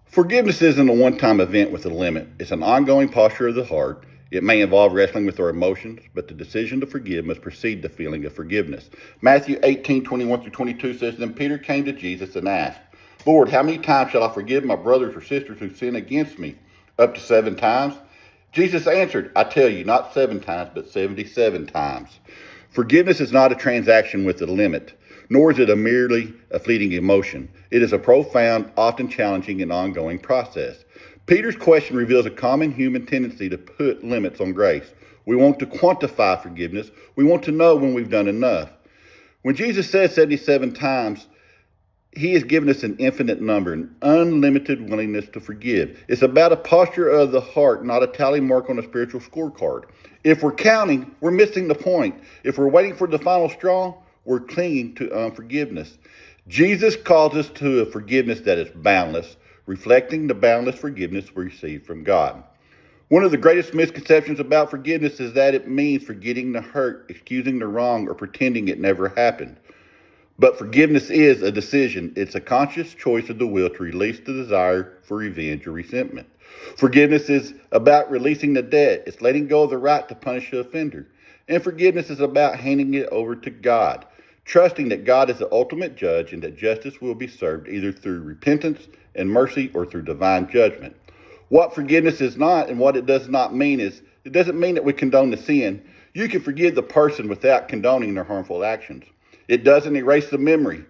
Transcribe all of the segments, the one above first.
Forgiveness isn't a one-time event with a limit. It's an ongoing posture of the heart. It may involve wrestling with our emotions, but the decision to forgive must precede the feeling of forgiveness. Matthew 18:21-22 says, Then Peter came to Jesus and asked, Lord, how many times shall I forgive my brothers or sisters who sin against me? Up to 7 times? Jesus answered, I tell you, not 7 times, but 77 times. Forgiveness is not a transaction with a limit, nor is it merely a fleeting emotion. It is a profound, often challenging, and ongoing process. Peter's question reveals a common human tendency to put limits on grace. We want to quantify forgiveness. We want to know when we've done enough. When Jesus says 77 times, he has given us an infinite number, an unlimited willingness to forgive. It's about a posture of the heart, not a tally mark on a spiritual scorecard. If we're counting, we're missing the point. If we're waiting for the final straw, we're clinging to unforgiveness. Jesus calls us to a forgiveness that is boundless, reflecting the boundless forgiveness we receive from God. One of the greatest misconceptions about forgiveness is that it means forgetting the hurt, excusing the wrong, or pretending it never happened. But forgiveness is a decision. It's a conscious choice of the will to release the desire for revenge or resentment. Forgiveness is about releasing the debt. It's letting go of the right to punish the offender. And forgiveness is about handing it over to God, trusting that God is the ultimate judge and that justice will be served either through repentance and mercy or through divine judgment. What forgiveness is not and what it does not mean is, it doesn't mean that we condone the sin. You can forgive the person without condoning their harmful actions. It doesn't erase the memory.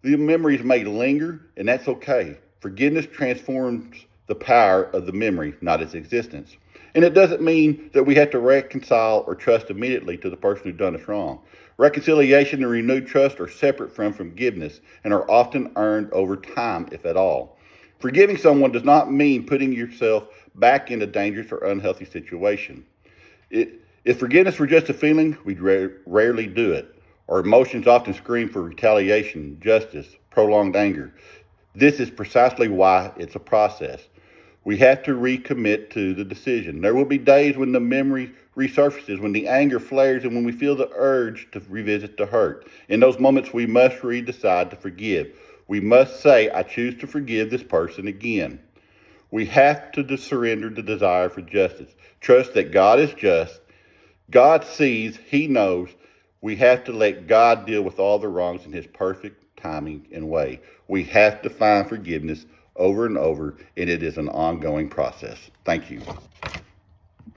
The memories may linger, and that's okay. Forgiveness transforms the power of the memory, not its existence. And it doesn't mean that we have to reconcile or trust immediately to the person who's done us wrong. Reconciliation and renewed trust are separate from forgiveness and are often earned over time, if at all. Forgiving someone does not mean putting yourself back in a dangerous or unhealthy situation. If forgiveness were just a feeling, we'd rarely do it. Our emotions often scream for retaliation, justice, prolonged anger. This is precisely why it's a process. We have to recommit to the decision. There will be days when the memory resurfaces, when the anger flares, and when we feel the urge to revisit the hurt. In those moments, we must decide to forgive. We must say, I choose to forgive this person again. We have to surrender the desire for justice. Trust that God is just. God sees, He knows. We have to let God deal with all the wrongs in His perfect timing and way. We have to find forgiveness over and over, and it is an ongoing process. Thank you.